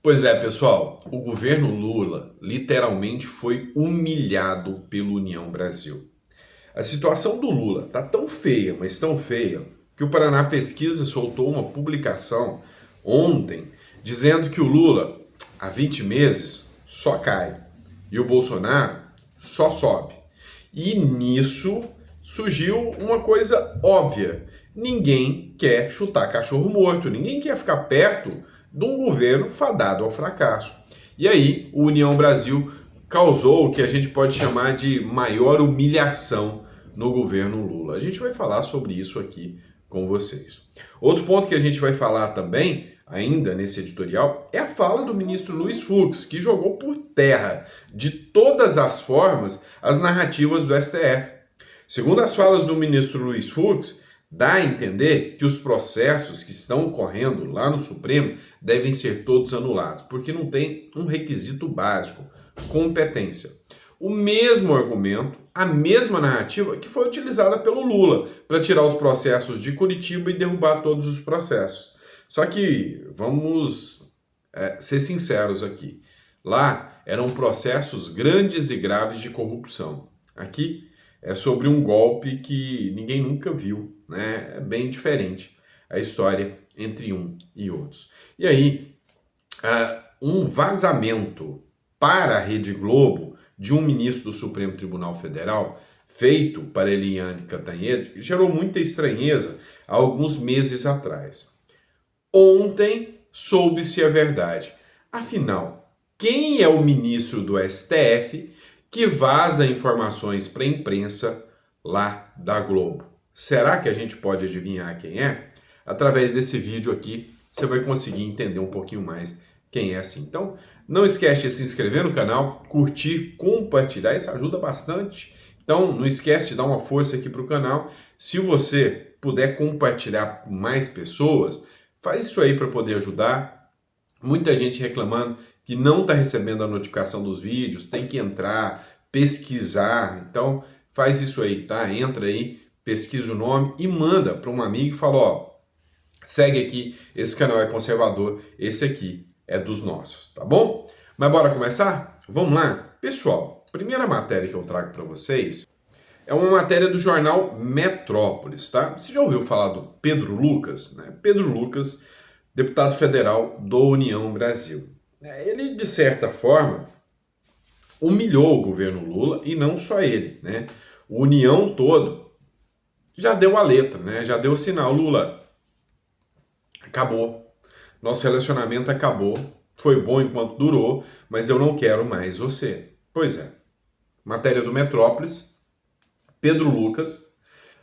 Pois é, pessoal, o governo Lula literalmente foi humilhado pela União Brasil. A situação do Lula tá tão feia, mas tão feia, que o Paraná Pesquisa soltou uma publicação ontem dizendo que o Lula, há 20 meses, só cai e o Bolsonaro só sobe. E nisso surgiu uma coisa óbvia: ninguém quer chutar cachorro morto, ninguém quer ficar perto de um governo fadado ao fracasso. E aí, o União Brasil causou o que a gente pode chamar de maior humilhação no governo Lula. A gente vai falar sobre isso aqui com vocês. Outro ponto que a gente vai falar também, ainda nesse editorial, é a fala do ministro Luiz Fux, que jogou por terra, de todas as formas, as narrativas do STF. Segundo as falas do ministro Luiz Fux, dá a entender que os processos que estão correndo lá no Supremo devem ser todos anulados, porque não tem um requisito básico: competência. O mesmo argumento, a mesma narrativa que foi utilizada pelo Lula para tirar os processos de Curitiba e derrubar todos os processos. Só que vamos ser sinceros aqui. Lá eram processos grandes e graves de corrupção. Aqui é sobre um golpe que ninguém nunca viu, né? É bem diferente a história entre um e outros. E aí, um vazamento para a Rede Globo de um ministro do Supremo Tribunal Federal, feito para Eliane Cantanhede, gerou muita estranheza há alguns meses atrás. Ontem soube-se a verdade. Afinal, quem é o ministro do STF que vaza informações para a imprensa lá da Globo? Será que a gente pode adivinhar quem é? Através desse vídeo aqui, você vai conseguir entender um pouquinho mais quem é assim. Então, não esquece de se inscrever no canal, curtir, compartilhar, isso ajuda bastante. Então, não esquece de dar uma força aqui para o canal. Se você puder compartilhar com mais pessoas, faz isso aí para poder ajudar. Muita gente reclamando que não está recebendo a notificação dos vídeos, tem que entrar, pesquisar. Então, faz isso aí, tá? Entra aí, pesquisa o nome e manda para um amigo e fala: ó, segue aqui, esse canal é conservador, esse aqui é dos nossos, tá bom? Mas bora começar? Vamos lá? Pessoal, primeira matéria que eu trago para vocês é uma matéria do jornal Metrópolis, tá? Você já ouviu falar do Pedro Lucas, né? Pedro Lucas, deputado federal do União Brasil. Ele, de certa forma, humilhou o governo Lula, e não só ele, né? O União todo já deu a letra, né? Já deu o sinal: Lula, acabou. Nosso relacionamento acabou. Foi bom enquanto durou, mas eu não quero mais você. Pois é. Matéria do Metrópolis. Pedro Lucas,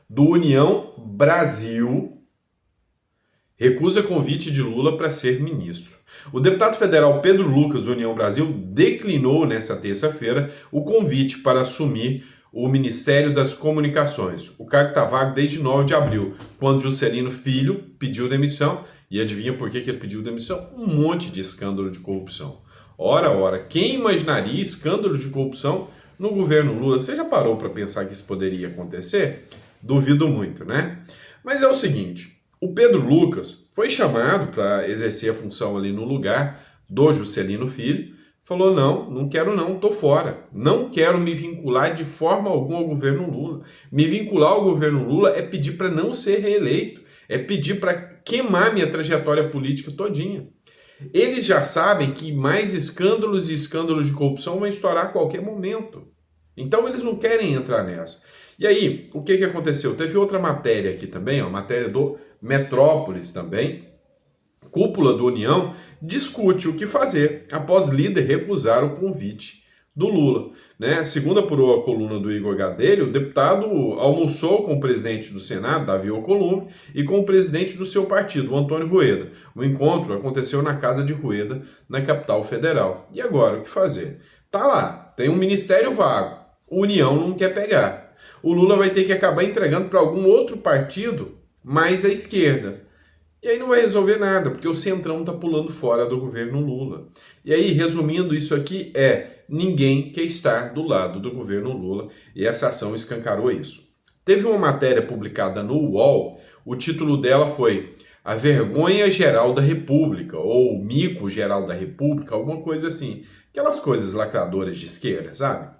do União Brasil, recusa convite de Lula para ser ministro. O deputado federal Pedro Lucas, do União Brasil, declinou nesta terça-feira o convite para assumir o Ministério das Comunicações. O cargo está vago desde 9 de abril, quando Juscelino Filho pediu demissão. E adivinha por que ele pediu demissão? Um monte de escândalo de corrupção. Ora, quem imaginaria escândalo de corrupção no governo Lula? Você já parou para pensar que isso poderia acontecer? Duvido muito, né? Mas é o seguinte: o Pedro Lucas foi chamado para exercer a função ali no lugar do Juscelino Filho. Falou: não quero não, tô fora. Não quero me vincular de forma alguma ao governo Lula. Me vincular ao governo Lula é pedir para não ser reeleito. É pedir para queimar minha trajetória política todinha. Eles já sabem que mais escândalos e escândalos de corrupção vão estourar a qualquer momento. Então eles não querem entrar nessa. E aí, o que aconteceu? Teve outra matéria aqui também, ó, matéria do Metrópolis também. Cúpula do União discute o que fazer após líder recusar o convite do Lula, né? Segundo apurou a coluna do Igor Gadelha, o deputado almoçou com o presidente do Senado, Davi Alcolumbre, e com o presidente do seu partido, o Antônio Rueda. O encontro aconteceu na casa de Rueda, na capital federal. E agora, o que fazer? Tá lá, tem um ministério vago, o União não quer pegar. O Lula vai ter que acabar entregando para algum outro partido mais à esquerda. E aí não vai resolver nada, porque o Centrão está pulando fora do governo Lula. E aí, resumindo isso aqui, ninguém quer estar do lado do governo Lula, e essa ação escancarou isso. Teve uma matéria publicada no UOL, o título dela foi: a vergonha geral da República, ou o mico geral da República, alguma coisa assim. Aquelas coisas lacradoras de esquerda, sabe?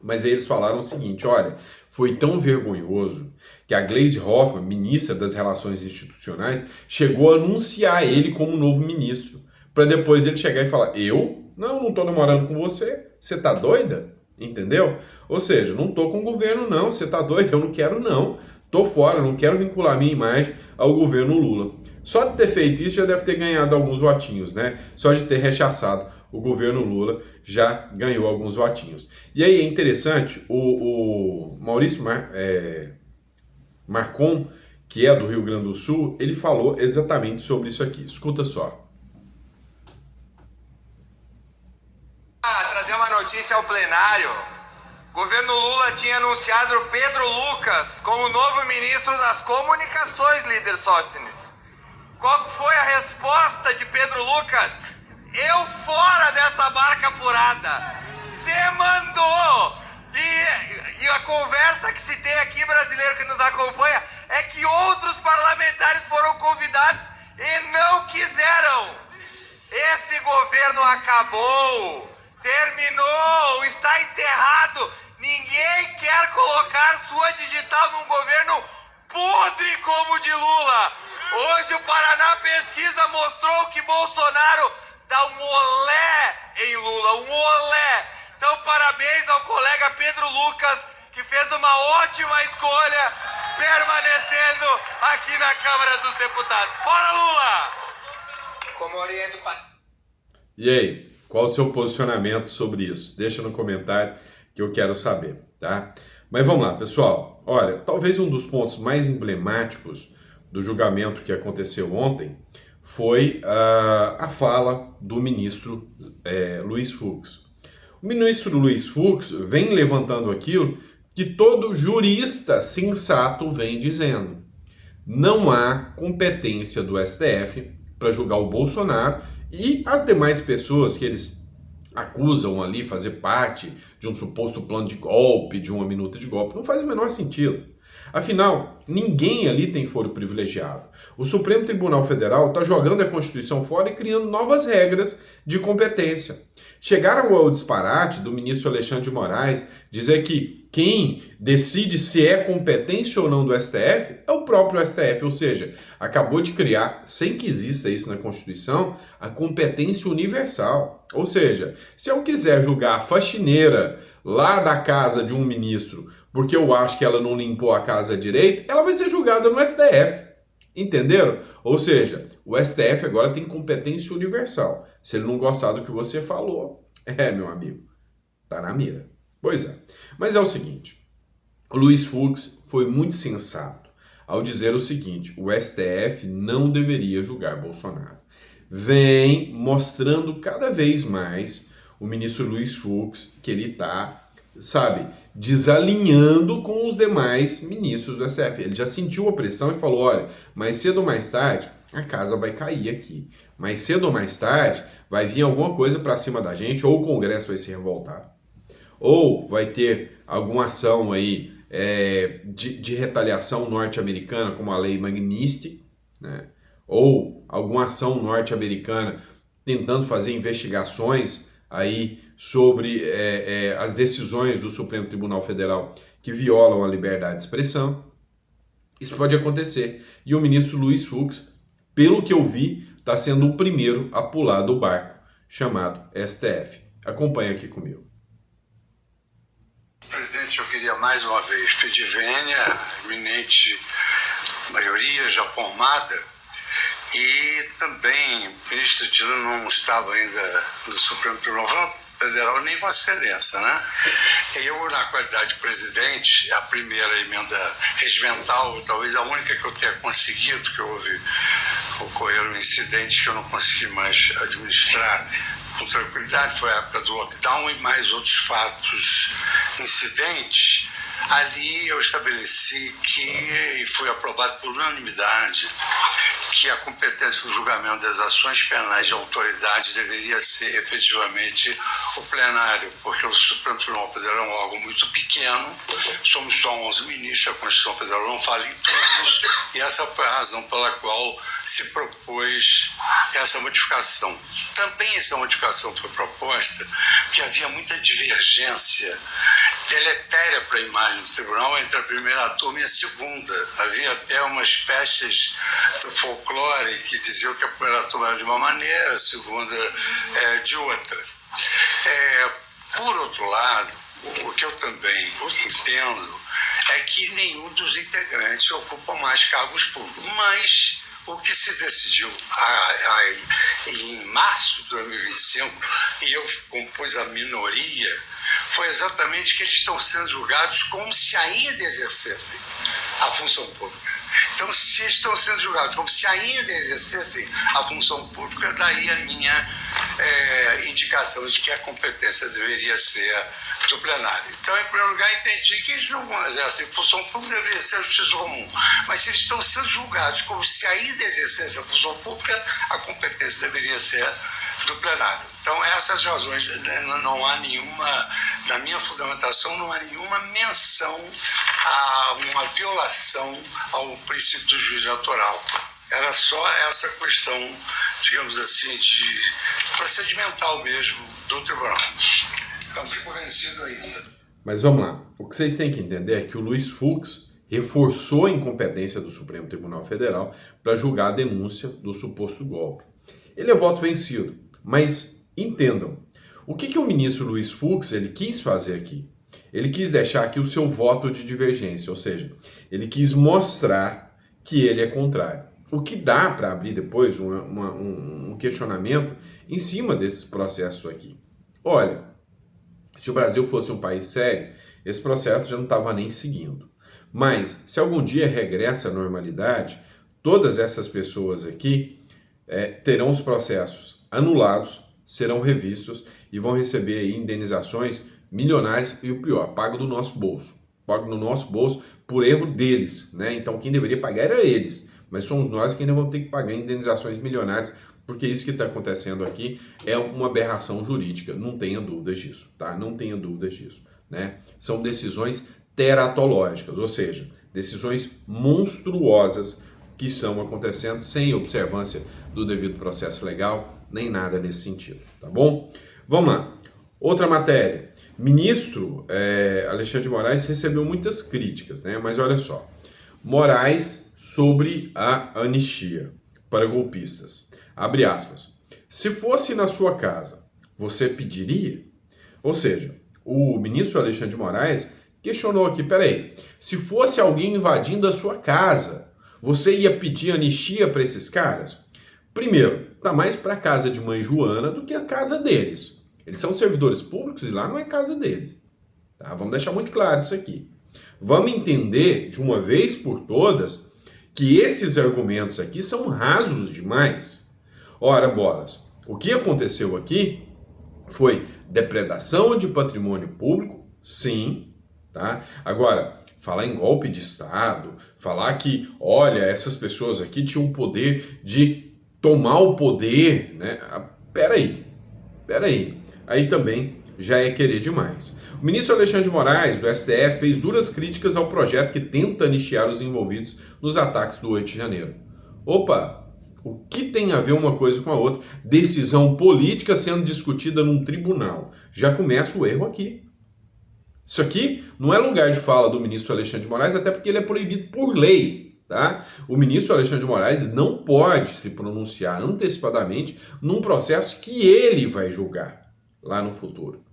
Mas aí eles falaram o seguinte, olha, foi tão vergonhoso que a Gleisi Hoffmann, ministra das Relações Institucionais, chegou a anunciar ele como novo ministro, para depois ele chegar e falar, eu? Não tô namorando com você, você tá doida? Entendeu? Ou seja, não tô com o governo não, você tá doida? Eu não quero não, tô fora, não quero vincular minha imagem ao governo Lula. Só de ter feito isso já deve ter ganhado alguns votinhos, né? Só de ter rechaçado o governo Lula já ganhou alguns votinhos. E aí é interessante, o Maurício Marcon, que é do Rio Grande do Sul, ele falou exatamente sobre isso aqui. Escuta só. Trazer uma notícia ao plenário. O governo Lula tinha anunciado Pedro Lucas como novo ministro das Comunicações, líder Sóstenes. Qual foi a resposta de Pedro Lucas? Eu fora dessa barca furada. Você mandou. E a conversa que se tem aqui, brasileiro que nos acompanha, é que outros parlamentares foram convidados e não quiseram. Esse governo acabou. Terminou. Está enterrado. Ninguém quer colocar sua digital num governo podre como o de Lula. Hoje o Paraná Pesquisa mostrou que Bolsonaro dá um olé em Lula, um olé. Então parabéns ao colega Pedro Lucas, que fez uma ótima escolha, permanecendo aqui na Câmara dos Deputados. Fora Lula! Como oriento... E aí, qual o seu posicionamento sobre isso? Deixa no comentário que eu quero saber, tá? Mas vamos lá, pessoal. Olha, talvez um dos pontos mais emblemáticos do julgamento que aconteceu ontem foi a fala do ministro Luiz Fux. O ministro Luiz Fux vem levantando aquilo que todo jurista sensato vem dizendo. Não há competência do STF para julgar o Bolsonaro e as demais pessoas que eles acusam ali fazer parte de um suposto plano de golpe, de uma minuta de golpe. Não faz o menor sentido. Afinal, ninguém ali tem foro privilegiado. O Supremo Tribunal Federal está jogando a Constituição fora e criando novas regras de competência. Chegaram ao disparate do ministro Alexandre de Moraes dizer que quem decide se é competência ou não do STF é o próprio STF, ou seja, acabou de criar, sem que exista isso na Constituição, a competência universal. Ou seja, se eu quiser julgar a faxineira lá da casa de um ministro porque eu acho que ela não limpou a casa direito, ela vai ser julgada no STF. Entenderam? Ou seja, o STF agora tem competência universal. Se ele não gostar do que você falou, meu amigo, tá na mira. Pois é. Mas é o seguinte, o Luiz Fux foi muito sensato ao dizer o seguinte, o STF não deveria julgar Bolsonaro. Vem mostrando cada vez mais o ministro Luiz Fux que ele tá, desalinhando com os demais ministros do STF. Ele já sentiu a pressão e falou, olha, mais cedo ou mais tarde a casa vai cair aqui. Mais cedo ou mais tarde vai vir alguma coisa para cima da gente, ou o Congresso vai se revoltar, ou vai ter alguma ação aí de retaliação norte-americana, como a lei Magnitsky, né? Ou alguma ação norte-americana tentando fazer investigações aí sobre as decisões do Supremo Tribunal Federal que violam a liberdade de expressão. Isso pode acontecer. E o ministro Luiz Fux, pelo que eu vi, está sendo o primeiro a pular do barco chamado STF. Acompanha aqui comigo. Presidente, eu queria mais uma vez pedir vênia, eminente maioria já formada, e também o ministro Dino não estava ainda no Supremo Tribunal Federal, nem Vossa Excelência, né? Eu, na qualidade de presidente, a primeira emenda regimental, talvez a única que eu tenha conseguido, que ocorreram incidentes que eu não consegui mais administrar com tranquilidade, foi a época do lockdown e mais outros fatos, incidentes. Ali eu estabeleci que, e foi aprovado por unanimidade, que a competência para o julgamento das ações penais de autoridades deveria ser efetivamente o plenário, porque o Supremo Tribunal Federal é um órgão muito pequeno, somos só 11 ministros, a Constituição Federal não fala em todos, e essa foi a razão pela qual se propôs essa modificação. Também essa modificação foi proposta porque havia muita divergência deletéria para a imagem do tribunal entre a primeira turma e a segunda. Havia até umas peças do folclore que diziam que a primeira turma era de uma maneira, a segunda de outra. Por outro lado, o que eu também entendo é que nenhum dos integrantes ocupa mais cargos públicos, mas o que se decidiu em março de 2025, e eu compus a minoria, foi exatamente que eles estão sendo julgados como se ainda exercessem a função pública. Então, se estão sendo julgados como se ainda exercessem a função pública, daí a minha indicação de que a competência deveria ser do plenário. Então, em primeiro lugar, entendi que eles não exercem função pública, deveria ser a justiça comum. Mas se eles estão sendo julgados como se ainda exercessem a função pública, a competência deveria ser do plenário. Então, essas razões, não há nenhuma, na minha fundamentação, não há nenhuma menção a uma violação ao princípio do juízo autoral. Era só essa questão, digamos assim, de procedimental mesmo do tribunal. Então, fico vencido ainda. Mas vamos lá. O que vocês têm que entender é que o Luiz Fux reforçou a incompetência do Supremo Tribunal Federal para julgar a denúncia do suposto golpe. Ele é voto vencido, mas entendam, o que o ministro Luiz Fux ele quis fazer aqui? Ele quis deixar aqui o seu voto de divergência, ou seja, ele quis mostrar que ele é contrário. O que dá para abrir depois um questionamento em cima desses processos aqui. Olha, se o Brasil fosse um país sério, esse processo já não estava nem seguindo. Mas, se algum dia regressa à normalidade, todas essas pessoas aqui terão os processos anulados, serão revistos e vão receber aí indenizações milionárias e o pior, pago do nosso bolso. Pago no nosso bolso por erro deles, né? Então quem deveria pagar era eles, mas somos nós que ainda vamos ter que pagar indenizações milionárias, porque isso que está acontecendo aqui é uma aberração jurídica, não tenha dúvidas disso, tá? Não tenha dúvidas disso, né? São decisões teratológicas, ou seja, decisões monstruosas que estão acontecendo sem observância do devido processo legal, nem nada nesse sentido, tá bom? Vamos lá. Outra matéria. Ministro Alexandre de Moraes recebeu muitas críticas, né? Mas olha só. Moraes sobre a anistia para golpistas. Abre aspas. Se fosse na sua casa, você pediria? Ou seja, o ministro Alexandre de Moraes questionou aqui, peraí, se fosse alguém invadindo a sua casa, você ia pedir anistia para esses caras? Primeiro, tá mais para a casa de mãe Joana do que a casa deles. Eles são servidores públicos e lá não é casa deles. Tá? Vamos deixar muito claro isso aqui. Vamos entender de uma vez por todas que esses argumentos aqui são rasos demais. Ora, bolas, o que aconteceu aqui foi depredação de patrimônio público, sim, tá? Agora, falar em golpe de Estado, falar que, olha, essas pessoas aqui tinham o poder de tomar o poder, né? Peraí. Aí também já é querer demais. O ministro Alexandre de Moraes, do STF, fez duras críticas ao projeto que tenta anistiar os envolvidos nos ataques do 8 de janeiro. Opa, o que tem a ver uma coisa com a outra? Decisão política sendo discutida num tribunal. Já começa o erro aqui. Isso aqui não é lugar de fala do ministro Alexandre de Moraes, até porque ele é proibido por lei. Tá? O ministro Alexandre de Moraes não pode se pronunciar antecipadamente num processo que ele vai julgar lá no futuro.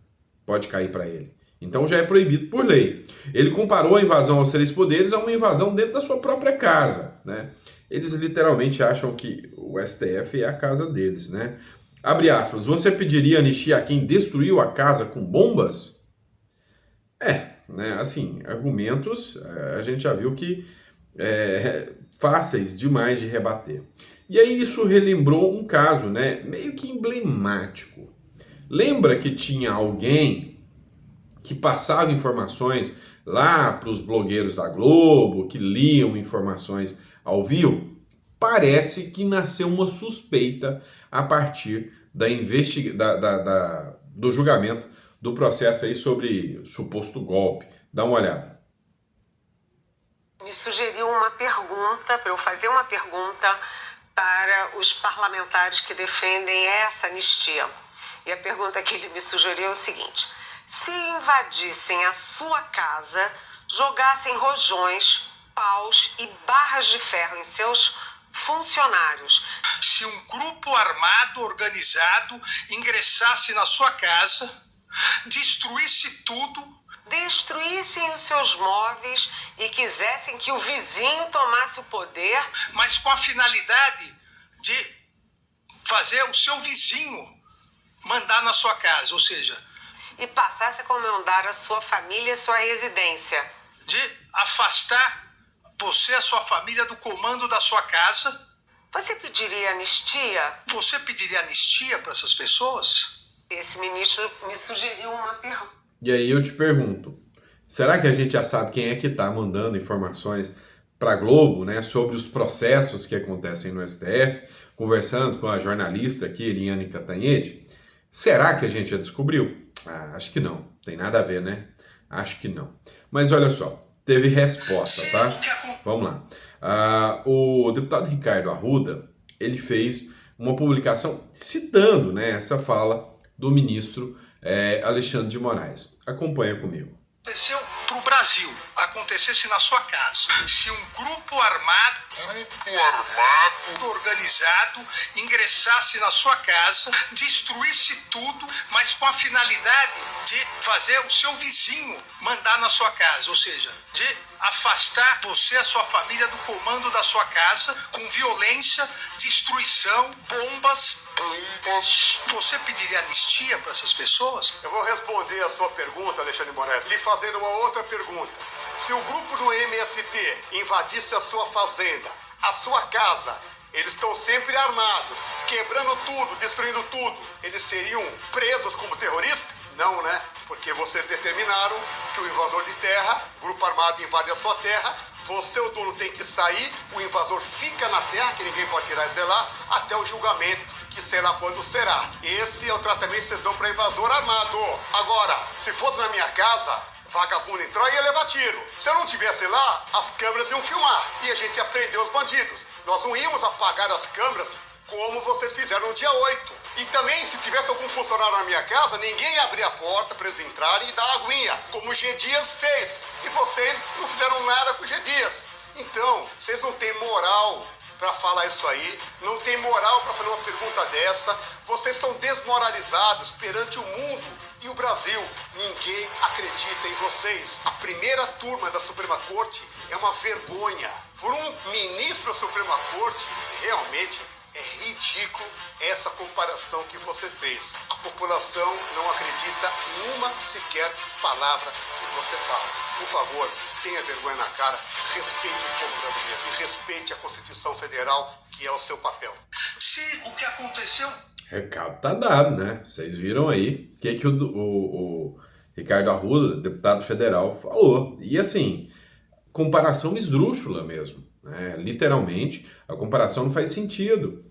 Pode cair para ele. Então já é proibido por lei. Ele comparou a invasão aos 3 poderes a uma invasão dentro da sua própria casa, né? Eles literalmente acham que o STF é a casa deles, né? Abre aspas, você pediria anistia a quem destruiu a casa com bombas? Né? Assim, argumentos a gente já viu que fáceis demais de rebater. E aí isso relembrou um caso, né, meio que emblemático. Lembra que tinha alguém que passava informações lá para os blogueiros da Globo, que liam informações ao vivo? parece que nasceu uma suspeita a partir do julgamento do processo aí sobre suposto golpe. Dá uma olhada. Me sugeriu uma pergunta, para eu fazer uma pergunta para os parlamentares que defendem essa anistia. E a pergunta que ele me sugeriu é o seguinte: se invadissem a sua casa, jogassem rojões, paus e barras de ferro em seus funcionários. Se um grupo armado organizado ingressasse na sua casa, destruísse tudo, Destruíssem os seus móveis e quisessem que o vizinho tomasse o poder, mas com a finalidade de fazer o seu vizinho mandar na sua casa, ou seja, e passasse a comandar a sua família e sua residência. de afastar você e a sua família do comando da sua casa. Você pediria anistia? Você pediria anistia para essas pessoas? Esse ministro me sugeriu uma pergunta. E aí eu te pergunto, será que a gente já sabe quem é que está mandando informações para a Globo, né, sobre os processos que acontecem no STF, conversando com a jornalista aqui, Eliane Cantanhede? Será que a gente já descobriu? Acho que não, tem nada a ver, né? Acho que não. Mas olha só, teve resposta, tá? Vamos lá. O deputado Ricardo Arruda, ele fez uma publicação citando, né, essa fala do ministro Alexandre de Moraes. Acompanha comigo. Aconteceu para o Brasil, acontecesse na sua casa. Se um grupo armado organizado ingressasse na sua casa, destruísse tudo, mas com a finalidade de fazer o seu vizinho mandar na sua casa, ou seja, de afastar você e a sua família do comando da sua casa com violência, destruição, bombas. Você pediria anistia para essas pessoas? Eu vou responder a sua pergunta, Alexandre Moraes, lhe fazendo uma outra pergunta. Se o grupo do MST invadisse a sua fazenda, a sua casa, eles estão sempre armados, quebrando tudo, destruindo tudo, eles seriam presos como terroristas? Não, né? Porque vocês determinaram que o invasor de terra, grupo armado invade a sua terra, você, o dono, tem que sair, o invasor fica na terra, que ninguém pode tirar ele de lá, até o julgamento, que sei lá quando será. Esse é o tratamento que vocês dão para invasor armado. Agora, se fosse na minha casa, vagabundo entrou e ia levar tiro. Se eu não estivesse lá, as câmeras iam filmar e a gente ia prender os bandidos. Nós não íamos apagar as câmeras como vocês fizeram no dia 8. E também, se tivesse algum funcionário na minha casa, ninguém ia abrir a porta para eles entrarem e dar aguinha, como o G. Dias fez. E vocês não fizeram nada com o G. Dias. Então, vocês não têm moral para falar isso aí, não tem moral para fazer uma pergunta dessa. Vocês estão desmoralizados perante o mundo e o Brasil. Ninguém acredita em vocês. A primeira turma da Suprema Corte é uma vergonha. Por um ministro da Suprema Corte, realmente é ridículo essa comparação que você fez. A população não acredita em uma sequer palavra que você fala. Por favor, tenha vergonha na cara, respeite o povo brasileiro e respeite a Constituição Federal, que é o seu papel. Se o que aconteceu... Recado tá dado, né? Vocês viram aí o que o Ricardo Arruda, deputado federal, falou. E assim, comparação esdrúxula mesmo. Literalmente, a comparação não faz sentido.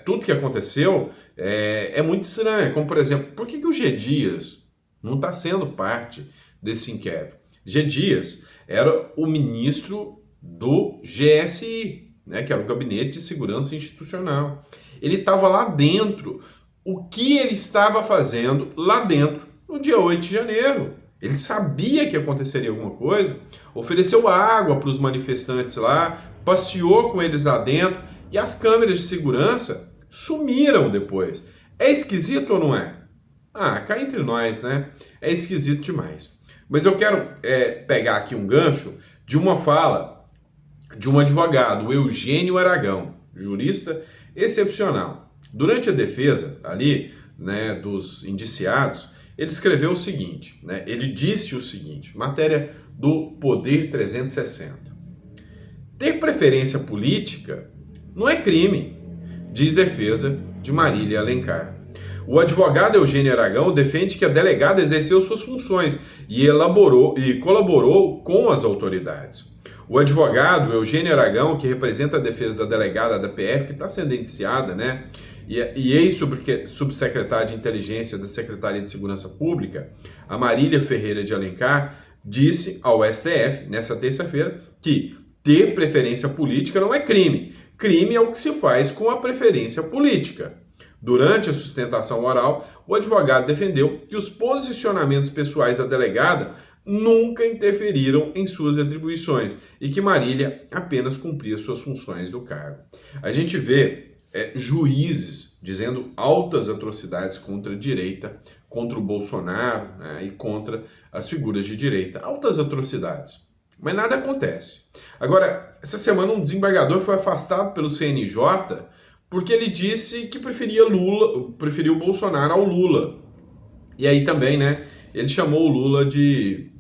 Tudo que aconteceu é muito estranho. Como, por exemplo, por que o G. Dias não está sendo parte desse inquérito? G. Dias era o ministro do GSI, né, que era o Gabinete de Segurança Institucional. Ele estava lá dentro. O que ele estava fazendo lá dentro no dia 8 de janeiro? Ele sabia que aconteceria alguma coisa, ofereceu água para os manifestantes lá, passeou com eles lá dentro e as câmeras de segurança sumiram depois. É esquisito ou não é? Cá entre nós, né? É esquisito demais. Mas eu quero pegar aqui um gancho de uma fala de um advogado, o Eugênio Aragão, jurista excepcional. Durante a defesa ali, né, dos indiciados, ele escreveu o seguinte, né? Ele disse o seguinte, matéria do Poder 360. Ter preferência política não é crime, diz defesa de Marília Alencar. O advogado Eugênio Aragão defende que a delegada exerceu suas funções e colaborou com as autoridades. O advogado Eugênio Aragão, que representa a defesa da delegada da PF, que está sendo indiciada, né? E ex-subsecretária de Inteligência da Secretaria de Segurança Pública, a Marília Ferreira de Alencar, disse ao STF, nessa terça-feira, que ter preferência política não é crime. Crime é o que se faz com a preferência política. Durante a sustentação oral, o advogado defendeu que os posicionamentos pessoais da delegada nunca interferiram em suas atribuições e que Marília apenas cumpria suas funções do cargo. A gente vê juízes dizendo altas atrocidades contra a direita, contra o Bolsonaro, né, e contra as figuras de direita. Altas atrocidades. Mas nada acontece. Agora, essa semana um desembargador foi afastado pelo CNJ porque ele disse que preferiu o Bolsonaro ao Lula. E aí também, né, ele chamou o Lula de...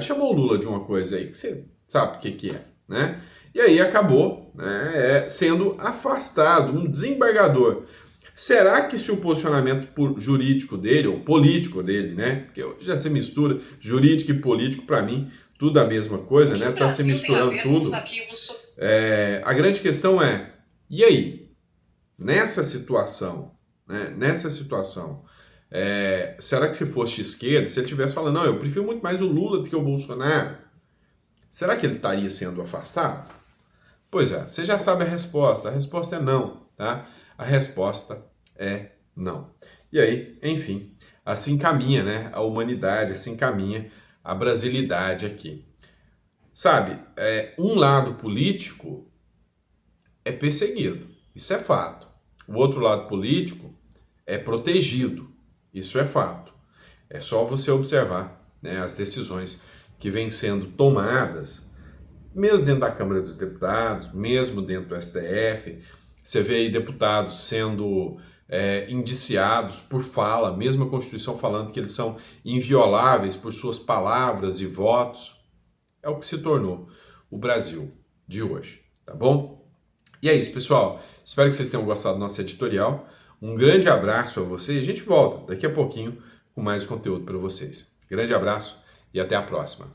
chamou o Lula de uma coisa aí que você sabe o que é, né? E aí acabou, né, sendo afastado, um desembargador. Será que se o posicionamento jurídico dele, ou político dele, né? Porque hoje já se mistura jurídico e político, para mim, tudo a mesma coisa, né? Tá se misturando tudo. A grande questão é, e aí? Nessa situação, né? Será que se fosse esquerda, se ele estivesse falando, não, eu prefiro muito mais o Lula do que o Bolsonaro, será que ele estaria sendo afastado? Pois é, você já sabe a resposta é não, tá? A resposta é não. E aí, enfim, assim caminha, né, a humanidade, assim caminha a brasilidade aqui. Sabe, um lado político é perseguido, isso é fato. O outro lado político é protegido, isso é fato. É só você observar, né, as decisões que vêm sendo tomadas, mesmo dentro da Câmara dos Deputados, mesmo dentro do STF. Você vê aí deputados sendo indiciados por fala, mesmo a Constituição falando que eles são invioláveis por suas palavras e votos. É o que se tornou o Brasil de hoje, tá bom? E é isso, pessoal. Espero que vocês tenham gostado do nosso editorial. Um grande abraço a vocês. A gente volta daqui a pouquinho com mais conteúdo para vocês. Grande abraço e até a próxima.